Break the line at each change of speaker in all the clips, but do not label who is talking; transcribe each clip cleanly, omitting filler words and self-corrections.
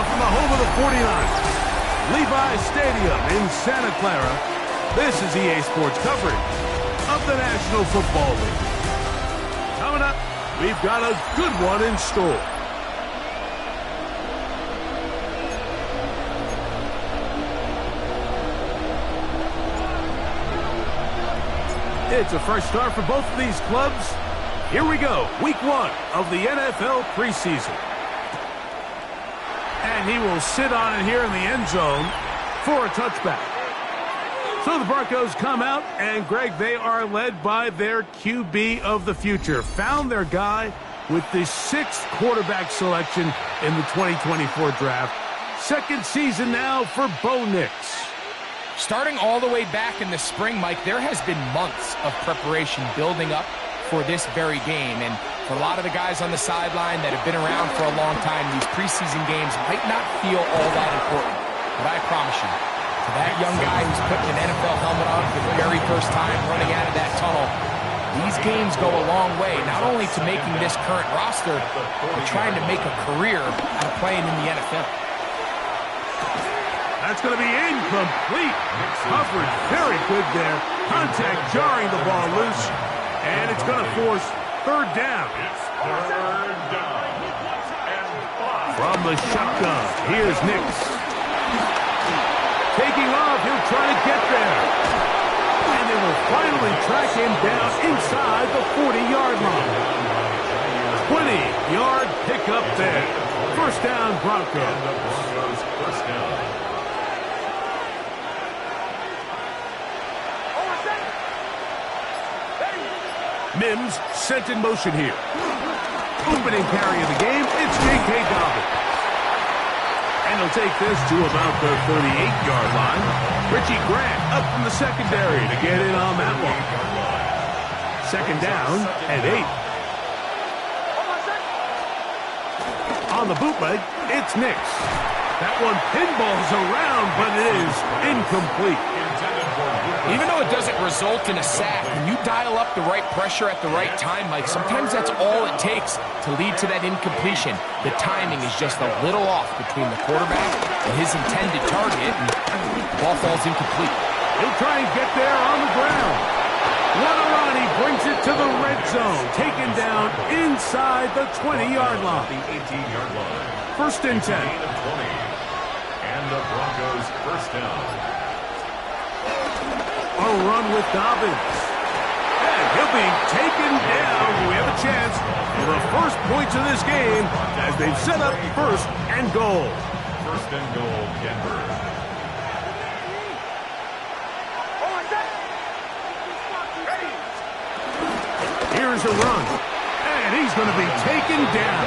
from the home of the 49ers, Levi's Stadium in Santa Clara, this is EA Sports coverage of the National Football League. Coming up, we've got a good one in store. It's a fresh start for both of these clubs. Here we go, week 1 of the NFL preseason. And he will sit on it here in the end zone for a touchback. So the Broncos come out, and Greg, they are led by their QB of the future. Found their guy with the 6th quarterback selection in the 2024 draft. Second season now for Bo Nix.
Starting all the way back in the spring, Mike, there has been months of preparation building up for this very game. And for a lot of the guys on the sideline that have been around for a long time, these preseason games might not feel all that important. But I promise you, to that young guy who's putting an NFL helmet on for the very first time running out of that tunnel, these games go a long way, not only to making this current roster, but trying to make a career out of playing in the NFL.
That's going to be incomplete. Coverage very good there. Contact jarring the ball loose. And it's going to force third down. From the shotgun, here's Nix. Taking off, he'll try to get there. And they will finally track him down inside the 40-yard line. 20-yard pickup there. First down, Broncos. First down. Mims sent in motion here. Opening carry of the game, it's J.K. Dobbins. And he'll take this to about the 38-yard line. Richie Grant up from the secondary to get in on that one. Second down and 8. On the bootleg, it's Nix. That one pinballs around, but it is incomplete.
Even though it doesn't result in a sack, when you dial up the right pressure at the right time, Mike, sometimes that's all it takes to lead to that incompletion. The timing is just a little off between the quarterback and his intended target, and the ball falls incomplete.
He'll try and get there on the ground. What a run, he brings it to the red zone, taken down inside the 20-yard line. The 18-yard line. First and 10. And the Broncos first down. A run with Dobbins. And he'll be taken down. We have a chance for the first points of this game as they've set up first and goal. First and goal, Denver. Here's a run. And he's going to be taken down.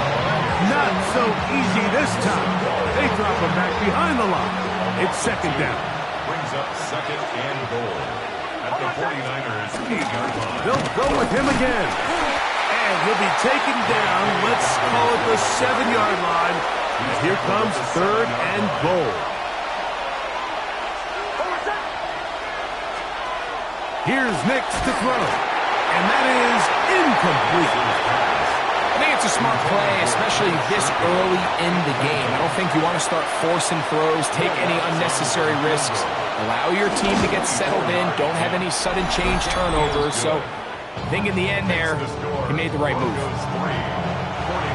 Not so easy this time. They drop him back behind the line. It's second down. Brings up second and goal at the 49ers 8-yard line. They'll go with him again. And he'll be taken down. Let's call it the 7-yard line. And here comes third and goal. Here's Nix to throw. And that is incomplete.
I think it's a smart play, especially this early in the game. I don't think you want to start forcing throws, take any unnecessary risks. Allow your team to get settled in. Don't have any sudden change turnovers. So I think in the end there, he made the right move.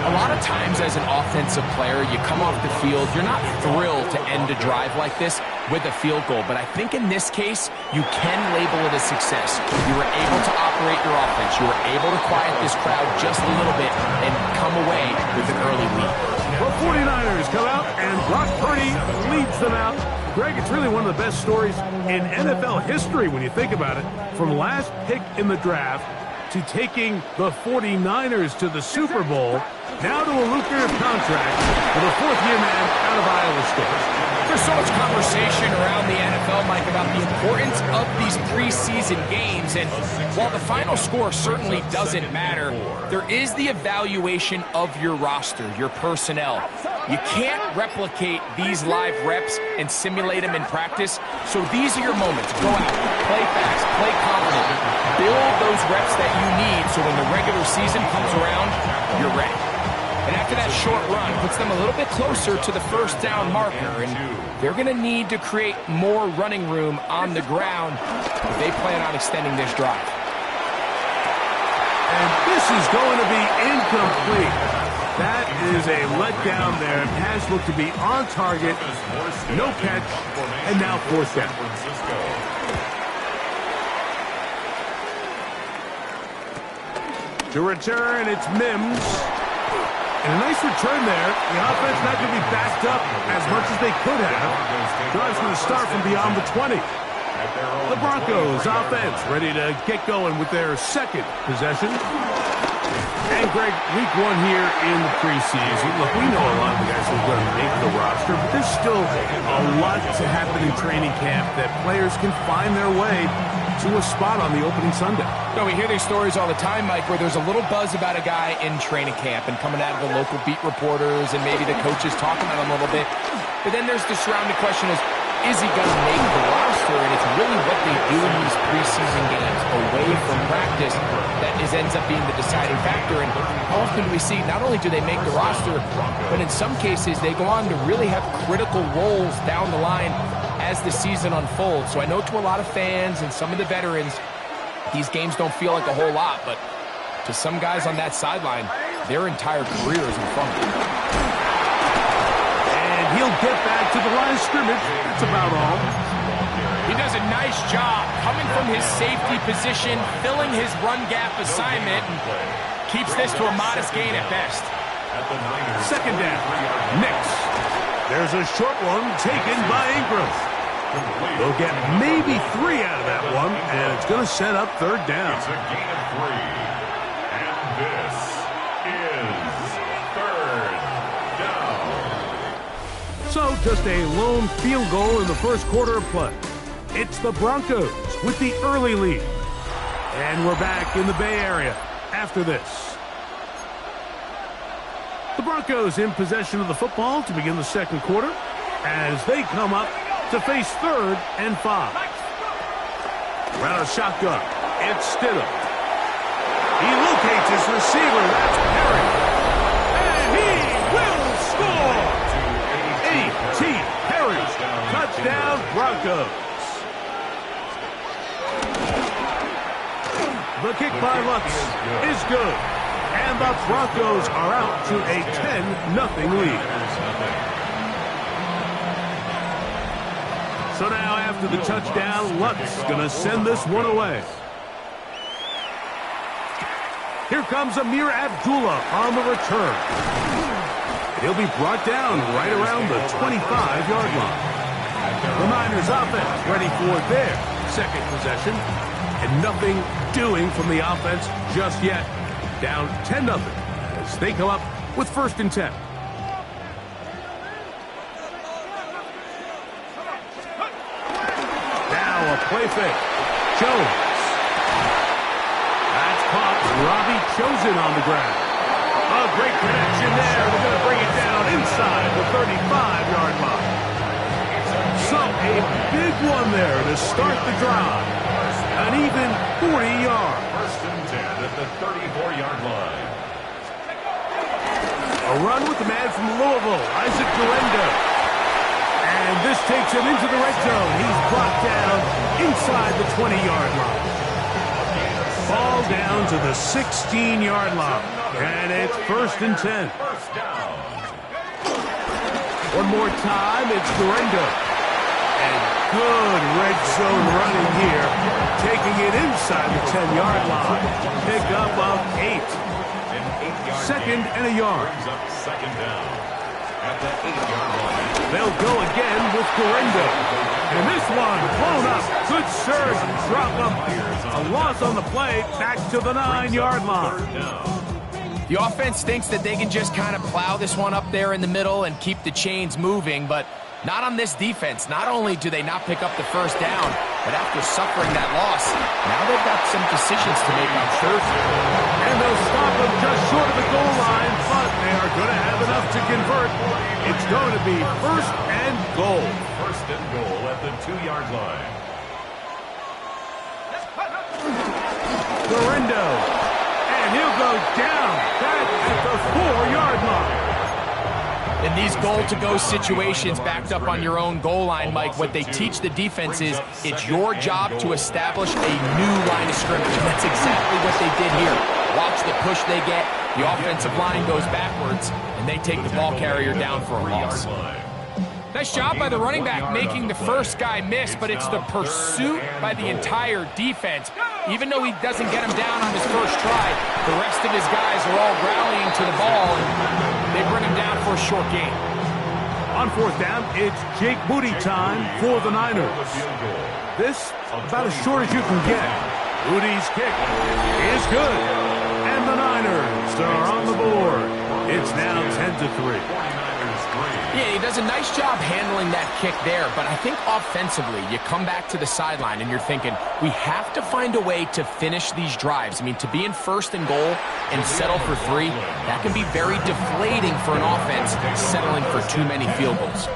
A lot of times as an offensive player, you come off the field, you're not thrilled to end a drive like this with a field goal. But I think in this case, you can label it a success. You were able to operate your offense. You were able to quiet this crowd just a little bit and come away with an early lead.
Well, 49ers come out, and Brock Purdy leads them out. Greg, it's really one of the best stories in NFL history when you think about it. From last pick in the draft to taking the 49ers to the Super Bowl, now to a lucrative contract for the fourth-year man out of Iowa State.
There's so much conversation around the NFL, Mike, about the importance of these preseason games. And while the final score certainly doesn't matter, there is the evaluation of your roster, your personnel. You can't replicate these live reps and simulate them in practice. So these are your moments. Go out, play fast, play confident, build those reps that you need so when the regular season comes around, you're ready. And after that short run, puts them a little bit closer to the first down marker. And they're going to need to create more running room on the ground if they plan on extending this drive.
And this is going to be incomplete. That is a letdown there. Pass looked to be on target. No catch. And now fourth down. To return, it's Mims. And a nice return there. The offense not going to be backed up as much as they could have. Drive's going to start from beyond the 20. The Broncos offense ready to get going with their second possession. And Greg, week one here in the preseason. Look, we know a lot of the guys who are going to make the roster, but there's still a lot to happen in training camp that players can find their way to a spot on the opening Sunday.
No, we hear these stories all the time, Mike, where there's a little buzz about a guy in training camp and coming out of the local beat reporters and maybe the coaches talking about him a little bit. But then there's the surrounding question is he going to make the roster? And it's really what they do in these preseason games away from practice that ends up being the deciding factor. And how often do we see not only do they make the roster, but in some cases they go on to really have critical roles down the line as the season unfolds. So I know to a lot of fans and some of the veterans, these games don't feel like a whole lot, but to some guys on that sideline, their entire career is in front of them.
And he'll get back to the line of scrimmage. That's about all.
He does a nice job coming from his safety position, filling his run gap assignment, and keeps this to a modest gain at best.
Second down. Nix. There's a short one taken by Ingram. They'll get maybe 3 out of that one, and it's going to set up third down.
It's a gain of 3. And this is third down.
So just a lone field goal in the first quarter of play. It's the Broncos with the early lead. And we're back in the Bay Area after this. The Broncos in possession of the football to begin the second quarter as they come up to face 3rd and 5. Around a shotgun, it's Stidham. He locates his receiver, that's Perry. And he will score! A.T. Perry, touchdown Broncos. The kick by Lutz is good. And the Broncos are out to a 10-0 lead. So now after the touchdown, Lutz going to send this one away. Here comes Amir Abdullah on the return. He'll be brought down right around the 25-yard line. The Niners offense ready for their second possession. And nothing doing from the offense just yet. Down 10-0 as they come up with 1st and 10. Now a play fake. Jones. That's caught. Robbie Chosen on the ground. A great connection there. They're going to bring it down inside the 35-yard line. So a big one there to start the drive. An even 40 yards.
1st and 10 at the 34-yard line.
A run with the man from Louisville, Isaac Durendo. And this takes him into the red zone. He's brought down inside the 20-yard line. Ball down to the 16-yard line. And it's 1st and 10.
First down.
One more time, it's Durendo. And good red zone running here. Taking it inside the 10-yard line. Pick up of 8. 2nd and a yard.
Brings up 2nd down at the 8-yard line.
They'll go again with Durendo. And this one blown up. Good surge. Drop him. A loss on the play. Back to the 9-yard line.
The offense thinks that they can just kind of plow this one up there in the middle and keep the chains moving, but not on this defense. Not only do they not pick up the first down, but after suffering that loss, now they've got some decisions to make on 3rd.
And they'll stop him just short of the goal line, but they are going to have enough to convert. It's going to be 1st and goal.
1st and goal at the 2-yard line.
Durendo. And he'll go down back at the 4-yard line.
In these goal-to-go situations backed up on your own goal line, Mike, what they teach the defense is it's your job to establish a new line of scrimmage. And that's exactly what they did here. Watch the push they get. The offensive line goes backwards, and they take the ball carrier down for a loss. Nice job by the running back making the first guy miss, but it's the pursuit by the entire defense. Even though he doesn't get him down on his first try, the rest of his guys are all rallying to the ball, and they bring him down for a short gain.
On 4th down, it's Jake Moody time for the Niners. This, about as short as you can get. Moody's kick is good, and the Niners are on the board. It's now 10-3.
Yeah, he does a nice job handling that kick there, but I think offensively, you come back to the sideline and you're thinking, we have to find a way to finish these drives. I mean, to be in 1st and goal and settle for 3, that can be very deflating for an offense settling for too many field goals.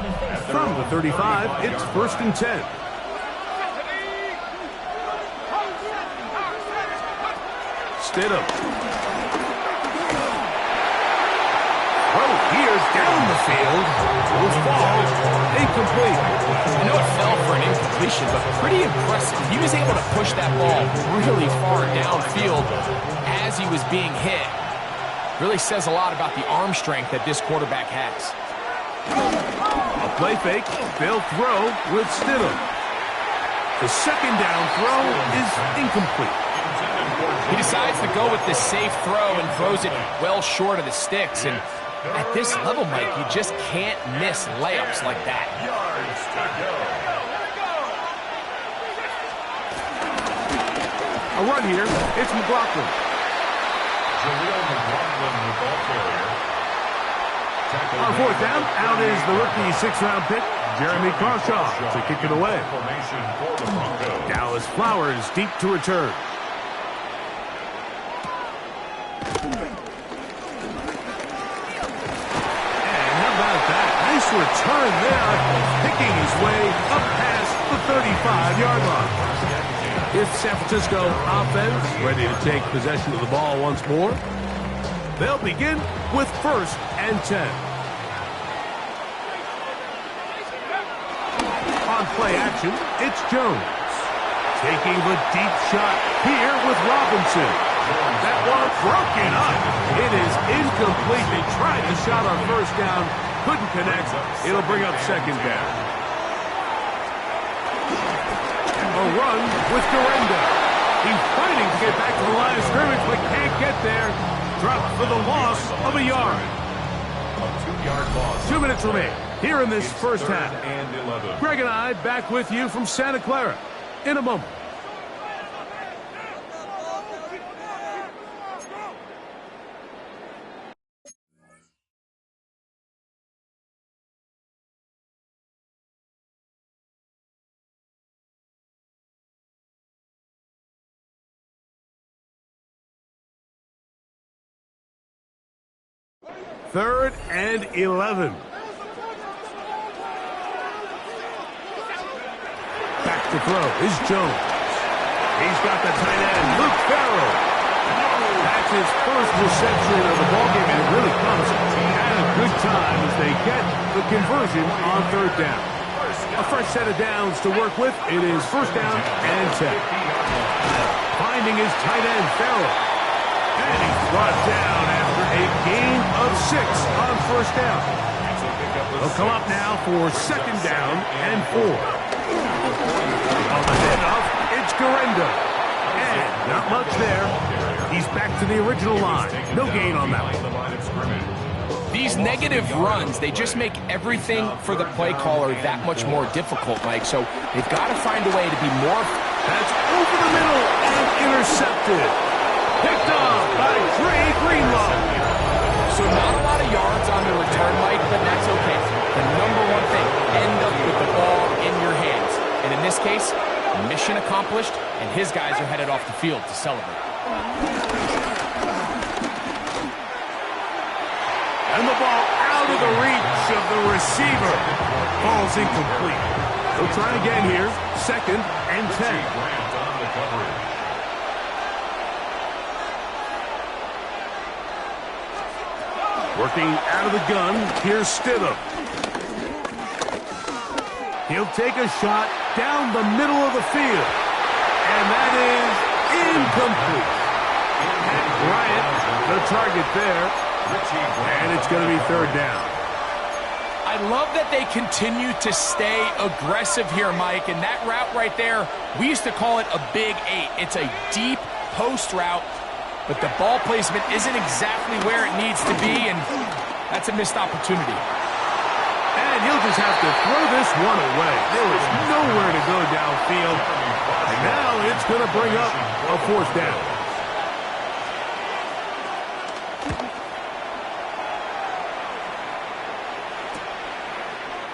From the 35, it's 1st and 10. Stidham. Here's down the field. Will fall. Incomplete.
I know it fell for an incompletion, but pretty impressive. He was able to push that ball really far downfield as he was being hit. Really says a lot about the arm strength that this quarterback has.
A play fake. They'll throw with Stidham. The 2nd down throw is incomplete.
He decides to go with the safe throw and throws it well short of the sticks. And at this level, Mike, you just can't miss layups like that.
A run here. It's McLaughlin. On 4th down, out is the rookie 6th-round pick, Jeremy Carshaw, to kick it away. Dallas Flowers deep to return. Nice return there, picking his way up past the 35-yard line. If San Francisco offense ready to take possession of the ball once more, they'll begin with 1st and 10. On play action, it's Jones. Taking the deep shot here with Robinson. That one broken up. It is incomplete. They tried the shot on 1st down. Couldn't connect. It'll bring up 2nd down. A run with Dorinda. He's fighting to get back to the line of scrimmage, but can't get there. Dropped for the loss of a yard.
A 2-yard loss.
2 minutes remain here in this first half. Greg and I back with you from Santa Clara in a moment. Third and 11. Back to throw is Jones. He's got the tight end, Luke Farrell. That's his first reception of the ballgame, and it really comes at a good time as they get the conversion on 3rd down. A fresh set of downs to work with. It is 1st down and 10. Finding his tight end, Farrell. And he's brought down after a gain of 6 on 1st down. He'll come up now for 2nd down and 4. On the handoff, it's Dorinda. And not much there. He's back to the original line. No gain on that one.
These negative runs, they just make everything for the play caller that much more difficult, Mike. So they've got to find a way to be more...
That's over the middle and intercepted. Picked off by Trey Greenlaw.
So not a lot of yards on the return, Mike, but that's okay. The number one thing, end up with the ball in your hands. And in this case, mission accomplished, and his guys are headed off the field to celebrate.
And the ball out of the reach of the receiver. Ball's incomplete. They'll try again here. 2nd and 10. Working out of the gun, here's Stidham. He'll take a shot down the middle of the field. And that is incomplete. Bryant, the target there. And it's going to be third down.
I love that they continue to stay aggressive here, Mike. And that route right there, we used to call it a big 8. It's a deep post route, but the ball placement isn't exactly where it needs to be, and that's a missed opportunity.
And he'll just have to throw this one away. There was nowhere to go downfield. And now it's going to bring up a fourth down.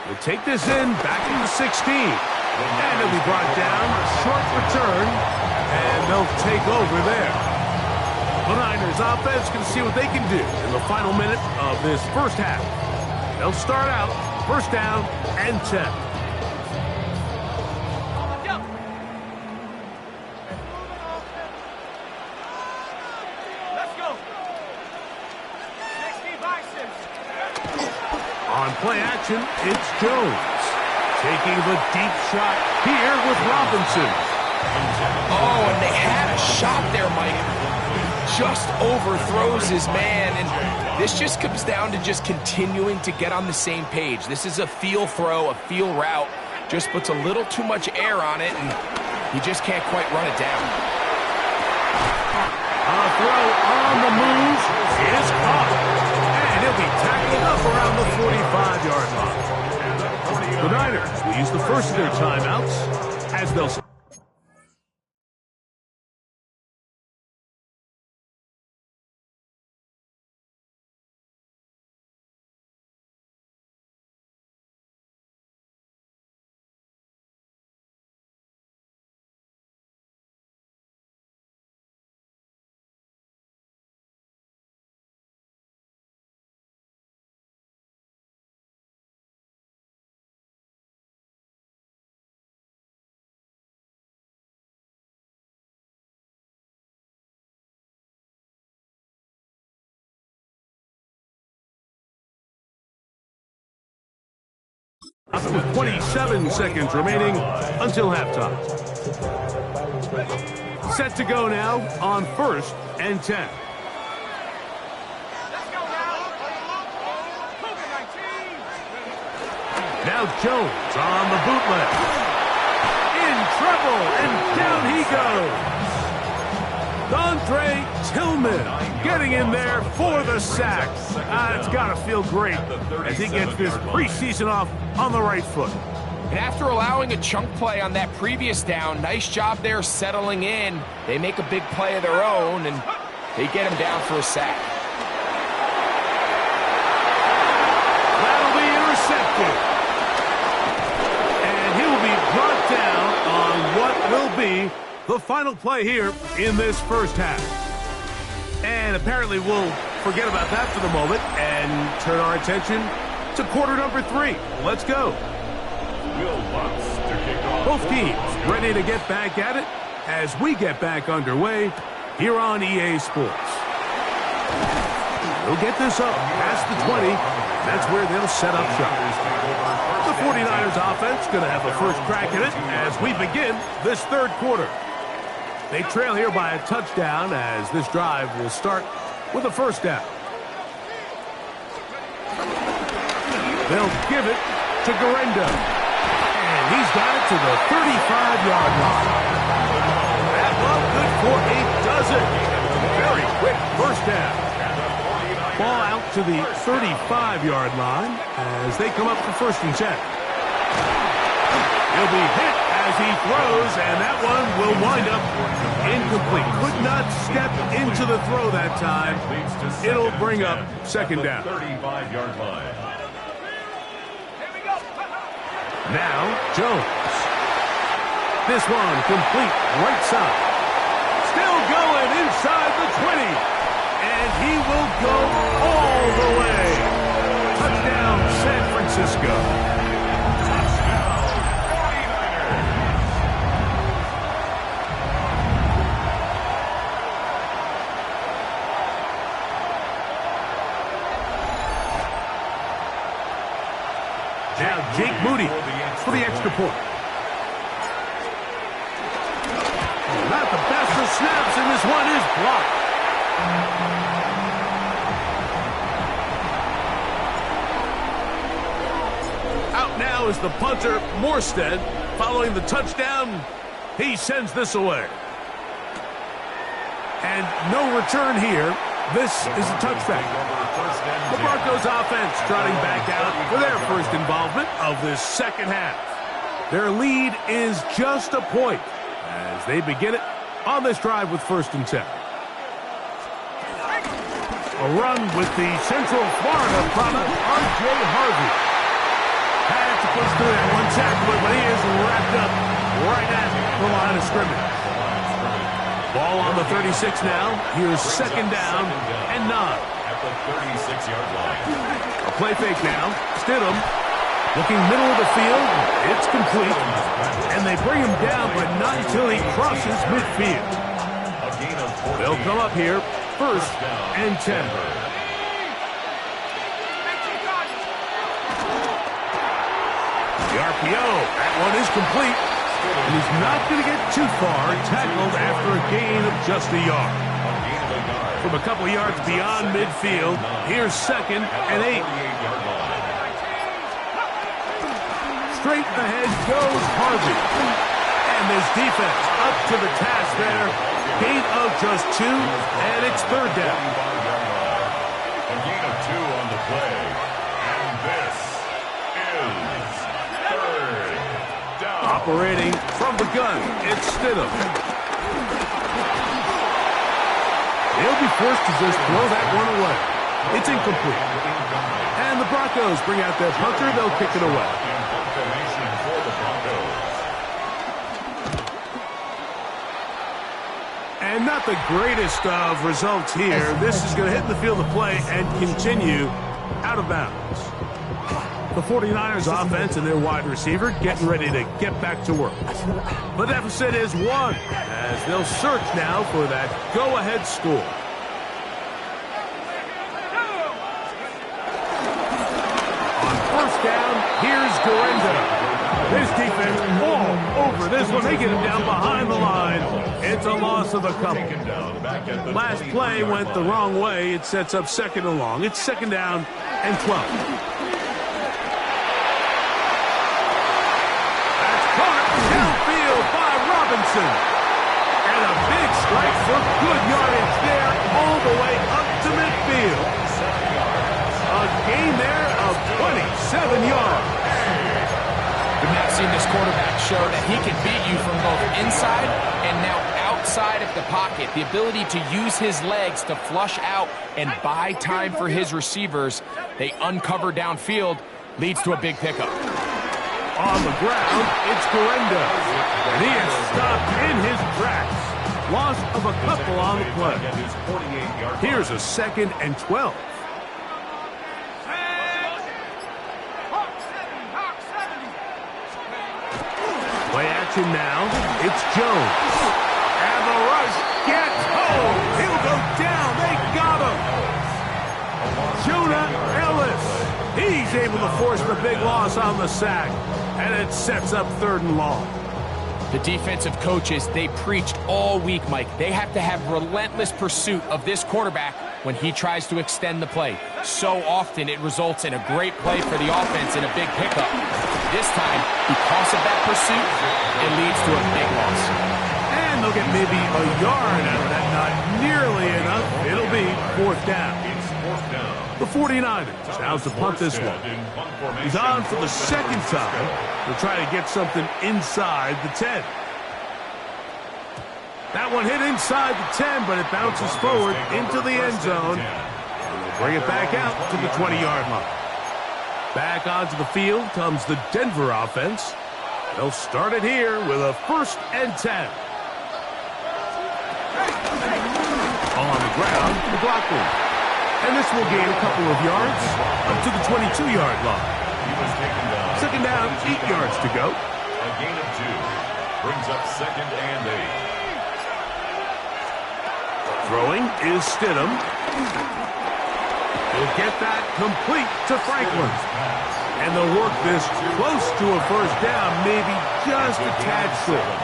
We'll take this in, back to the 16. And it'll be brought down, short return, and they'll take over there. The Niners offense can see what they can do in the final minute of this first half. They'll start out first down and 10.
Let's go. 60 Bisons.
On play action, it's Jones. Taking the deep shot here with Robinson.
Oh, and they had a shot there, Mike. Just overthrows his man, and this just comes down to just continuing to get on the same page. This is a feel throw, a feel route. Just puts a little too much air on it, and you just can't quite run it down.
A throw on the move is caught. And he'll be tackled up around the 45-yard line. The Niners will use the first of their timeouts as they'll... with 27 seconds remaining until halftime. Set to go now on first and 10. Now Jones on the bootleg. In trouble, and down he goes. Andre Tillman getting in there for the sack. It's got to feel great as he gets this preseason off on the right foot.
And after allowing a chunk play on that previous down, nice job there settling in. They make a big play of their own, and they get him down for a sack.
That'll be intercepted. And he will be brought down on what will be the final play here in this first half. And apparently we'll forget about that for the moment and turn our attention to quarter number 3. Let's go. Both teams ready to get back at it as we get back underway here on EA Sports. They'll get this up past the 20. That's where they'll set up shop. The 49ers offense going to have a first crack at it as we begin this third quarter. They trail here by a touchdown as this drive will start with a first down. They'll give it to Garendo. And he's got it to the 35-yard line. That one good for a dozen. Very quick first down. Ball out to the 35-yard line as they come up for first and 10. He'll be hit as he throws, and that one will wind up incomplete. Could not step into the throw that time. It'll bring up second down.
35-yard line.
Now, Jones. This one complete right side. Still going inside the 20. And he will go all the way. Touchdown, San Francisco. Jake Moody for the extra point. Not the best of snaps, and this one is blocked. Out now is the punter, Morstead. Following the touchdown, he sends this away. And no return here. This is a touchback. The Broncos offense trotting back out for their first involvement of this second half. Their lead is just a point as they begin it on this drive with 1st and 10. A run with the Central Florida product, R.J. Harvey. Had to push through that one tackle, but he is wrapped up right at the line of scrimmage. Ball on the 36 now. Here's 2nd down and 9.
At the 36-yard line.
A play fake now. Stidham looking middle of the field. It's complete. And they bring him down, but not until he crosses midfield. They'll come up here, 1st and 10. The RPO. That one is complete. And he's not going to get too far, tackled after a gain of just a yard. From a couple yards beyond midfield, here's 2nd and 8. Straight ahead goes Harvey. And this defense up to the task there. Gain of just 2, and it's 3rd down.
A gain of 2 on the play. And this is 3rd down.
Operating from the gun, it's Stidham. He'll be forced to just throw that one away. It's incomplete. And the Broncos bring out their punter. They'll kick it away. And not the greatest of results here. This is going to hit the field of play and continue out of bounds. The 49ers offense and their wide receiver getting ready to get back to work. The deficit is 1 as they'll search now for that go-ahead score. On 1st down, here's Gorenda. This defense all over this one. They get him down behind the line. It's a loss of a couple. Last play went the wrong way. It sets up 2nd and long. It's 2nd down and 12. And a big strike for good yardage there all the way up to midfield. A gain there of 27 yards.
We've now seen this quarterback show that he can beat you from both inside and now outside of the pocket. The ability to use his legs to flush out and buy time for his receivers. They uncover downfield, leads to a big pickup.
On the ground, it's Gorenda. And he is stopped in his tracks. Loss of a couple on the play. Here's a 2nd and 12. Play action now. It's Jones. And the rush gets home. He'll go down. They got him. Jonah Ellis. He's able to force the big loss on the sack. And it sets up 3rd and long.
The defensive coaches, they preached all week, Mike. They have to have relentless pursuit of this quarterback when he tries to extend the play. So often it results in a great play for the offense and a big pickup. This time, because of that pursuit, it leads to a big loss.
And they'll get maybe a yard out of that. Not nearly enough. It'll be 4th down. The 49ers out to punt this one. He's on for the 2nd time. They'll try to get something inside the 10. That one hit inside the 10, but it bounces forward into the end zone. And they'll bring it back out to the 20-yard line. Back onto the field comes the Denver offense. They'll start it here with a 1st and 10. On the ground, McLaughlin. And this will gain a couple of yards up to the 22-yard line. 2nd down, 8 yards to go.
A gain of 2 brings up 2nd and 8.
Throwing is Stidham. He'll get that complete to Franklin. And they'll work this close to a first down, maybe just a tad short.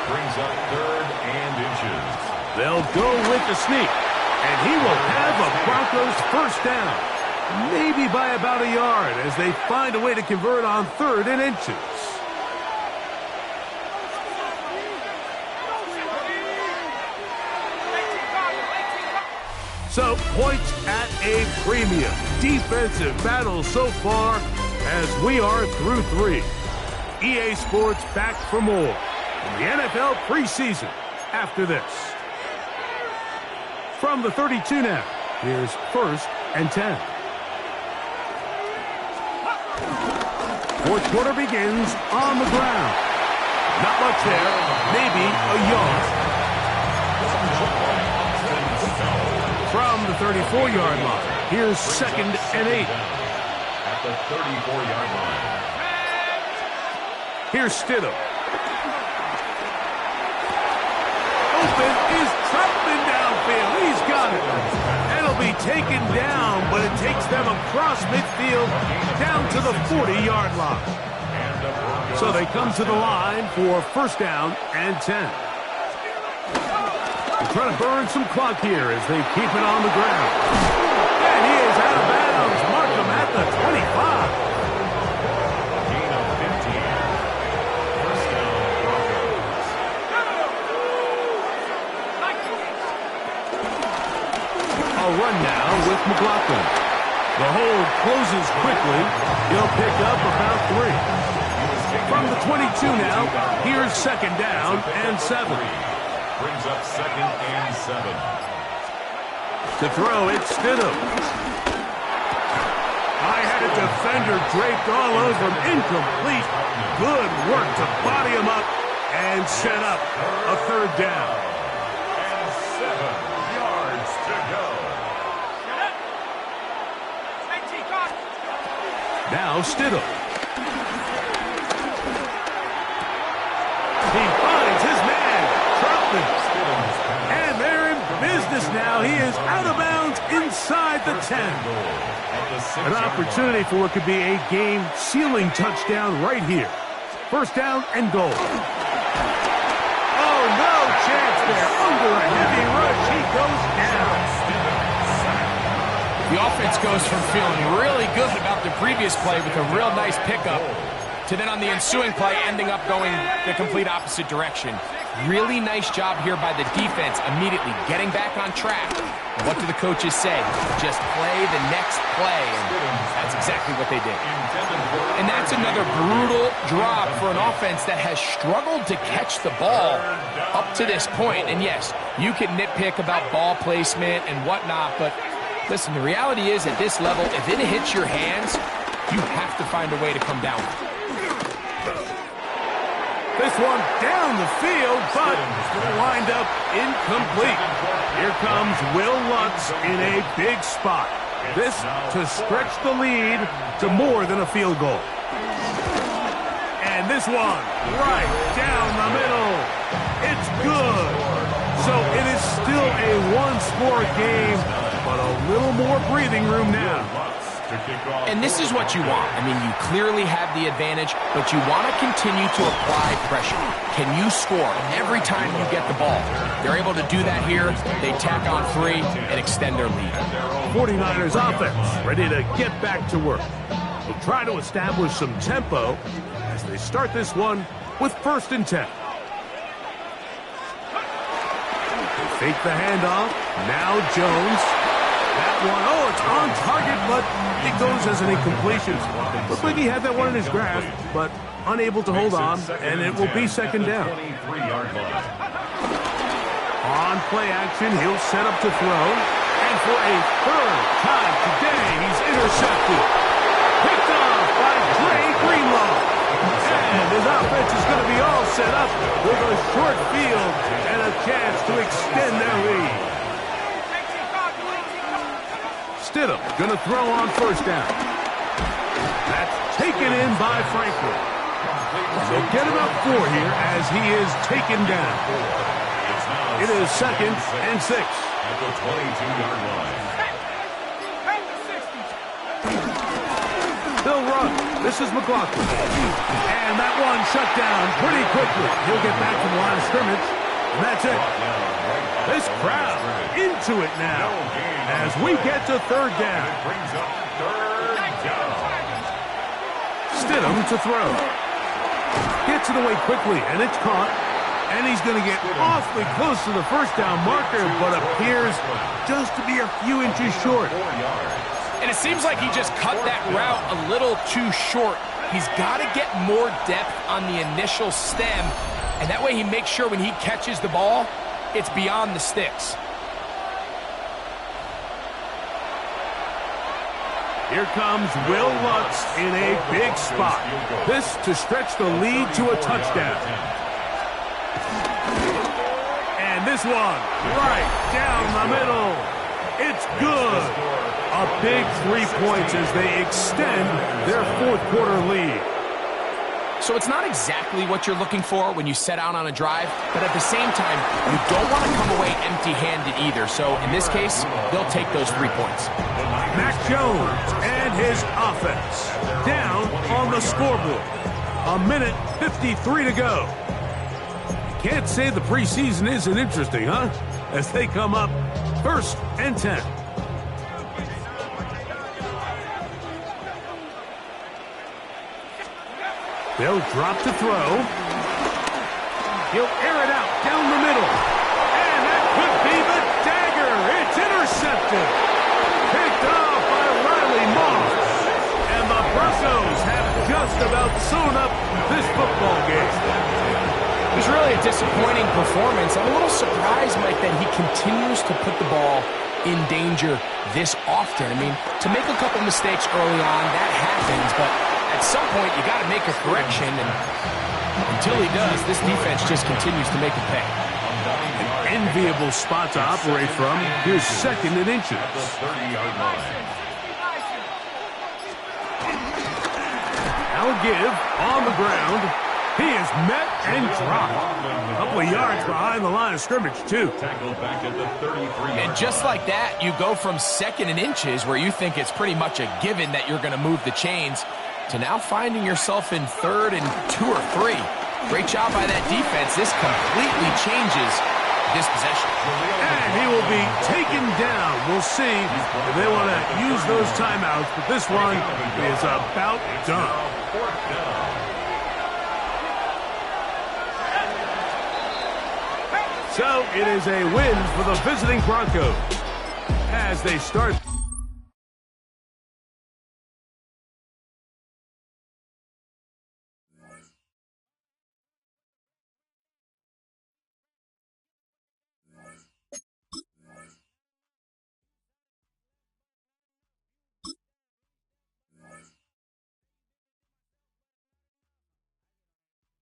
Brings up 3rd and inches.
They'll go with the sneak, and he will have a Broncos first down. Maybe by about a yard as they find a way to convert on 3rd and inches. So, points at a premium. Defensive battle so far as we are through 3. EA Sports back for more in the NFL preseason after this. From the 32 now, here's 1st and 10. Fourth quarter begins on the ground. Not much there, maybe a yard. From the 34-yard line, here's 2nd and 8.
At the 34-yard line.
Here's Stidham. Open is Troutman downfield. He's got it. It'll be taken down, but it takes them across midfield down to the 40-yard line. So they come to the line for first down and 10. Trying to burn some clock here as they keep it on the ground. And he is out of bounds. Mark him at the 25.
Gain of 15. First down, Broncos.
A run now with McLaughlin. The hold closes quickly. He'll pick up about 3. From the 22 now, here's 2nd down and 7.
Brings up 2nd and 7.
To throw, it's Stidham. I had a defender draped all over him. Incomplete. Good work to body him up and set up a 3rd down.
And 7 yards to go.
Now Stidham. He finds his man, Troutman. And they're in business now. He is out of bounds inside the 10. An opportunity for what could be a game-sealing touchdown right here. First down and goal. Oh, no chance there. Under a heavy rush, he goes down.
The offense goes from feeling really good about the previous play with a real nice pickup to then on the ensuing play ending up going the complete opposite direction. Really nice job here by the defense immediately getting back on track. And what do the coaches say? Just play the next play. And that's exactly what they did. And that's another brutal drop for an offense that has struggled to catch the ball up to this point. And yes, you can nitpick about ball placement and whatnot, but listen, the reality is at this level, if it hits your hands, you have to find a way to come down.
This one down the field, but lined up incomplete. Here comes Will Lutz in a big spot. This to stretch the lead to more than a field goal. And this one right down the middle. It's good. So it is still a one-score game, but a little more breathing room now.
And this is what you want. I mean, you clearly have the advantage, but you want to continue to apply pressure. Can you score every time you get the ball? They're able to do that here. They tack on 3 and extend their lead.
49ers offense ready to get back to work. They'll try to establish some tempo as they start this one with 1st and 10. They fake the handoff. Now Jones. That one, oh, it's on target, but it goes as an incompletion. Looks like he had that one in his grasp, but unable to hold on, and it will be 2nd down. On play action, he'll set up to throw, and for a 3rd time today, he's intercepted. Picked off by Dre Greenlaw. And his offense is going to be all set up with a short field and a chance to extend their lead. Stidham going to throw on 1st down. That's taken in by Franklin. So get about 4 here as he is taken down. It is 2nd and 6.
At the 22-yard line.
They'll run. This is McLaughlin. And that one shut down pretty quickly. He'll get back to the line of scrimmage. And that's it. This crowd into it now as we get to third down. Stidham to throw. Gets it away quickly, and it's caught. And he's going to get awfully close to the first down marker, but appears just to be a few inches short.
And it seems like he just cut that route a little too short. He's got to get more depth on the initial stem, and that way he makes sure when he catches the ball, it's beyond the sticks.
Here comes Will Lutz in a big spot. This to stretch the lead to a touchdown. And this one right down the middle. It's good. A big 3 points as they extend their fourth quarter lead.
So it's not exactly what you're looking for when you set out on a drive, but at the same time, you don't want to come away empty-handed either. So in this case, they'll take those 3 points.
Mac Jones and his offense down on the scoreboard. 1:53 to go. Can't say the preseason isn't interesting, huh? As they come up 1st and 10. They'll drop to throw. He'll air it out down the middle. And that could be the dagger. It's intercepted. Picked off by Riley Moss. And the Broncos have just about sewn up this football game.
It was really a disappointing performance. I'm a little surprised, Mike, that he continues to put the ball in danger this often. I mean, to make a couple mistakes early on, that happens, but at some point you got to make a correction, and until he does, this defense just continues to make him pay.
An enviable spot to operate from. Here's 2nd and inches. Now give on the ground. He is met and dropped. A couple of yards behind the line of scrimmage, too.
And just like that, you go from 2nd and inches, where you think it's pretty much a given that you're going to move the chains, to now finding yourself in 3rd and 2 or 3. Great job by that defense. This completely changes this possession.
And he will be taken down. We'll see if they want to use those timeouts, but this one is about done. So it is a win for the visiting Broncos as they start.